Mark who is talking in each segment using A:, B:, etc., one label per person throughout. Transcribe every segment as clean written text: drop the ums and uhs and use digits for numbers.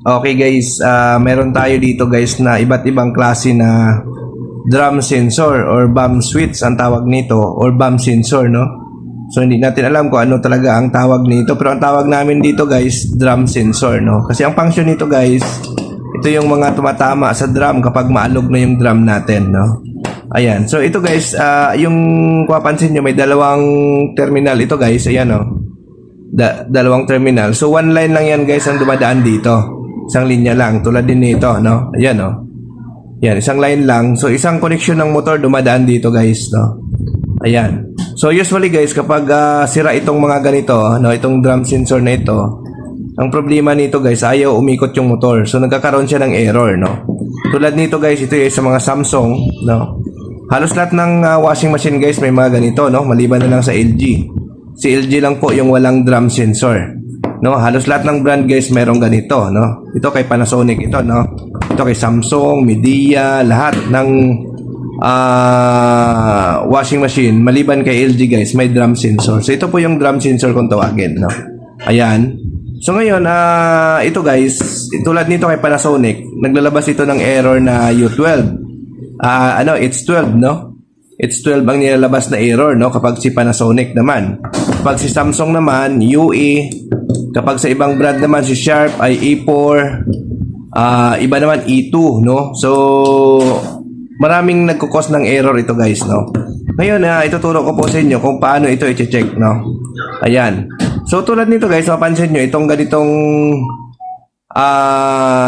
A: Okay guys, meron tayo dito guys na iba't ibang klase na drum sensor or bump switch ang tawag nito, or bump sensor, no? So hindi natin alam kung ano talaga ang tawag nito, pero ang tawag namin dito guys, drum sensor, no? Kasi ang function nito guys, ito yung mga tumatama sa drum kapag maalog na yung drum natin, no? Ayan, so ito guys, yung kung mapansin nyo, may dalawang terminal ito guys, ayan, no? Dalawang terminal. So one line lang yan guys ang dumadaan dito. Isang linya lang, tulad din nito, no? Ayan, no? Yan, isang line lang. So, isang connection ng motor dumadaan dito, guys, no? Ayan. So, usually, guys, kapag sira itong mga ganito, no? Itong drum sensor na ito, ang problema nito, guys, ayaw umikot yung motor. So, nagkakaroon siya ng error, no? Tulad nito, guys, ito yung sa mga Samsung, no? Halos lahat ng washing machine, guys, may mga ganito, no? Maliban na lang sa LG. Si LG lang po yung walang drum sensor. No, halos lahat ng brand guys mayroong ganito, no. Ito kay Panasonic ito, no. Ito kay Samsung, Midea, lahat ng washing machine maliban kay LG guys may drum sensor. So ito po yung drum sensor kung tawagin, no. Ayan. So ngayon ito guys, tulad nito kay Panasonic, naglalabas ito ng error na U12. It's 12, no. It's 12 ang nilalabas na error, no, kapag si Panasonic naman. Kapag si Samsung naman, UE. Kapag sa ibang brand naman, si Sharp ay E4. Iba naman E2, no. So maraming nagkukos ng error ito guys, no. Ngayon ituturo ko po sa inyo kung paano ito i-check, no. Ayan. So tulad nito guys, mapansin nyo itong ganitong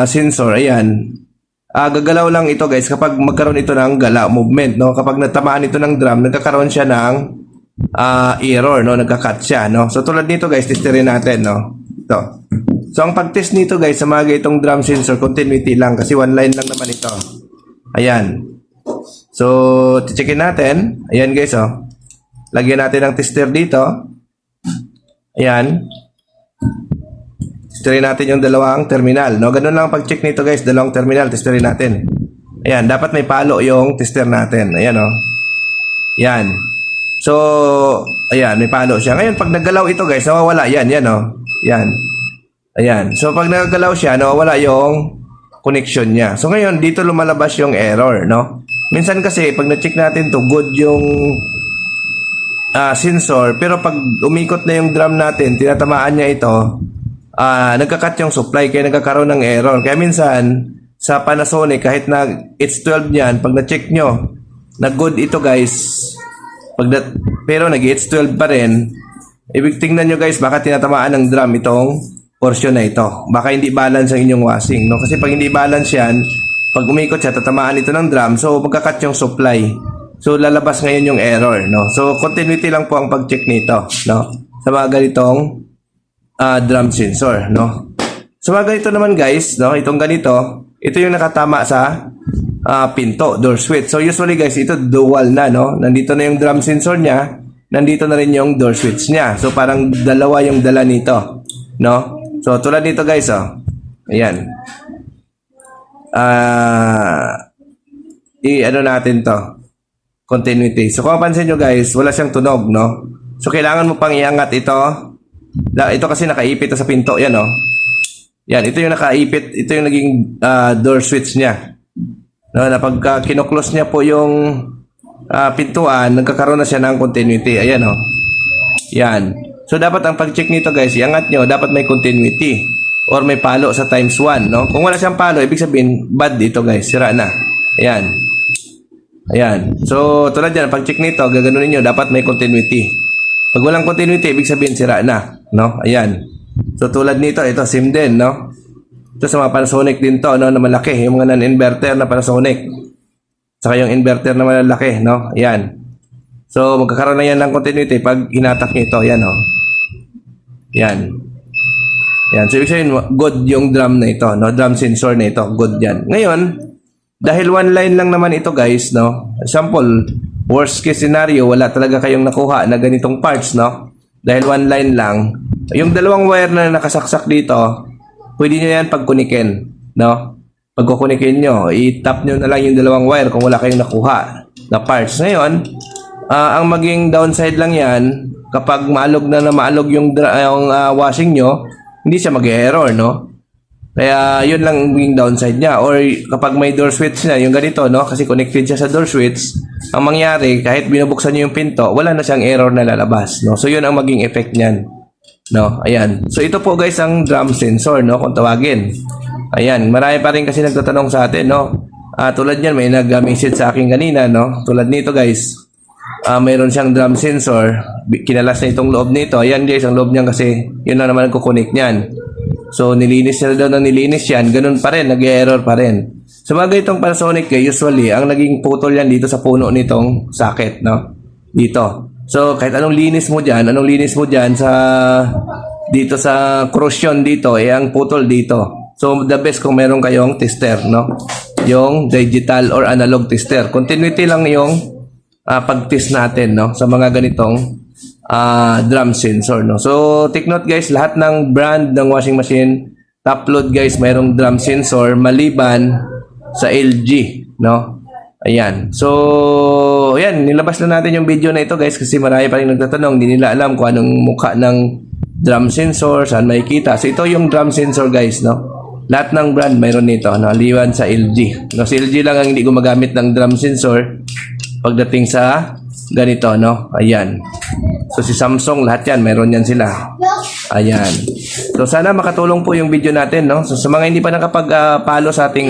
A: sensor, ayan. Gagalaw lang ito guys kapag magkaroon ito ng movement, no. Kapag natamaan ito ng drum, nagkakaroon siya ng error, no, nagka-cut siya, no. So tulad nito guys, testerin natin, no. Ito. So ang pag-test nito guys sa mga itong drum sensor, continuity lang kasi one line lang naman ito. Ayan. So checkin natin. Ayan guys, oh. Lagyan natin ng tester dito. Ayan. Testerin natin yung dalawang terminal, no? Ganun lang ang pag-check nito guys, dalawang terminal, testerin natin. Ayan, dapat may palo yung tester natin. Ayan, oh. Ayan. So, ayan, may palo siya. Ngayon, pag naggalaw ito guys, nawawala yan, yan, oh. Ayan. Ayan. So, pag naggalaw siya, nawawala yung connection niya. So, ngayon, dito lumalabas yung error, no? Minsan kasi, pag na-check natin to, good yung sensor, pero pag umikot na yung drum natin, tinatamaan niya ito, nagka-cut yung supply kaya nagkakaroon ng error. Kaya minsan sa Panasonic kahit na it's 12 niyan, pag na-check nyo nag-good ito guys, pero nag-it's 12 pa rin, ibig tingnan nyo guys baka tinatamaan ng drum itong portion na ito. Baka hindi balance ang inyong washing, no? Kasi pag hindi balance yan, pag umikot siya tatamaan ito ng drum, so magka-cut yung supply. So lalabas ngayon yung error, no? So continuity lang po ang pag-check nito, no? Sa mga ganitong drum sensor, no. So mga ganito naman guys, no, itong ganito, ito yung nakatama sa pinto, door switch. So usually guys, ito dual na, no. Nandito na yung drum sensor niya, nandito na rin yung door switch niya. So parang dalawa yung dala nito, no. So tulad nito guys, oh. Ayan. Ano natin to? Continuity. So kung mapansin nyo guys, wala siyang tunog, no. So kailangan mo pang iangat ito. Ito kasi nakaipit sa pinto, yan, oh. Yan, ito yung nakaipit, ito yung naging door switch niya. No, na pagka kino-close niya po yung pintuan, nagkakaroon na siya ng continuity. Ayan, oh. Yan. So dapat ang pag-check nito guys, iangat nyo, dapat may continuity or may palo sa times 1, no? Kung wala siyang palo, ibig sabihin bad dito guys, sira na. Ayan. Ayan. So tulad yan, pag-check nito, gaganunin nyo, dapat may continuity. Pag walang continuity, ibig sabihin sira na, no? Ayan. So tulad nito, ito same din, no? Ito sa mga Panasonic din to, no, na malaki, yung mga non-inverter na Panasonic. Saka yung inverter na malaki, no? Ayan. So magkakaroon na yan ng continuity pag hinatak nyo ito, yan, oh. Yan. Yan. So ibig sabihin, good yung drum na ito, no? Drum sensor na ito, good yan. Ngayon, dahil one line lang naman ito guys, no? Example, worst case scenario, wala talaga kayong nakuha na ganitong parts, no? Dahil one line lang. Yung dalawang wire na nakasaksak dito, pwede nyo yan pagkunikin, no? Pagkukunikin nyo, i-tap nyo na lang yung dalawang wire kung wala kayong nakuha na parts. Ngayon, ang maging downside lang yan, kapag maalog na maalog yung washing nyo, hindi siya mag-error, no? Kaya yun lang yung downside niya. Or kapag may door switch na, yung ganito, no? Kasi connected siya sa door switch, ang mangyari, kahit binubuksan niyo yung pinto, wala na siyang error na lalabas, no? So yun ang maging effect niyan. No, ayan. So ito po guys ang drum sensor, no, kung tawagin. Ayan, marami pa rin kasi nagtatanong sa atin, no. Tulad niyan may nag-message sa akin kanina, no. Tulad nito guys. Mayroon siyang drum sensor. Kinalas na itong loob nito. Ayan guys, ang loob niyan kasi yun na naman ang kukonek niyan. So nilinis na daw ng nilinis yan, ganun pa rin, nag-error pa rin. So mga itong Panasonic usually, ang naging putol yan dito sa puno nitong socket, no. Dito. So, kahit anong linis mo dyan sa, dito sa corrosion dito, ang putol dito. So, the best kung meron kayong tester, no? Yung digital or analog tester. Continuity lang yung pag-test natin, no? Sa mga ganitong drum sensor, no? So, take note guys, lahat ng brand ng washing machine, top load guys, mayroong drum sensor maliban sa LG, no? Ayan. So, ayan, nilabas na natin yung video na ito guys kasi marami pa rin nagtatanong, hindi nila alam kung anong mukha ng drum sensor, saan makikita. So, ito yung drum sensor guys, no? Lahat ng brand mayroon nito, no? Liwan sa LG. No, si LG lang ang hindi gumagamit ng drum sensor pagdating sa ganito, no? Ayan. So, si Samsung, lahat yan, mayroon yan sila. Ayan. So, sana makatulong po yung video natin, no? So, sa mga hindi pa nakapag-follow sa ating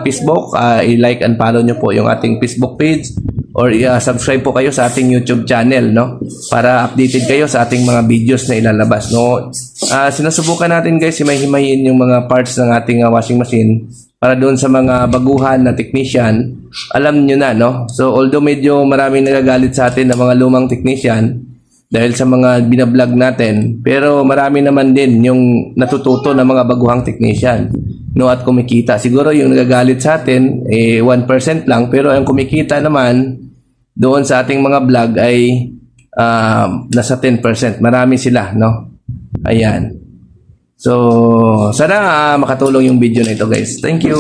A: Facebook, i-like and follow nyo po yung ating Facebook page or subscribe po kayo sa ating YouTube channel, no? Para updated kayo sa ating mga videos na ilalabas, no? Sinusubukan natin guys, himay-himayin yung mga parts ng ating washing machine para doon sa mga baguhan na technician, alam nyo na, no? So, although medyo maraming nagagalit sa atin na mga lumang technician, dahil sa mga binablog natin, pero marami naman din yung natututo ng mga baguhang technician, no, at kumikita. Siguro yung nagagalit sa atin 1% lang, pero ang kumikita naman doon sa ating mga vlog ay nasa 10%. Marami sila, no? Ayan. So, sana makatulong yung video na ito, guys. Thank you.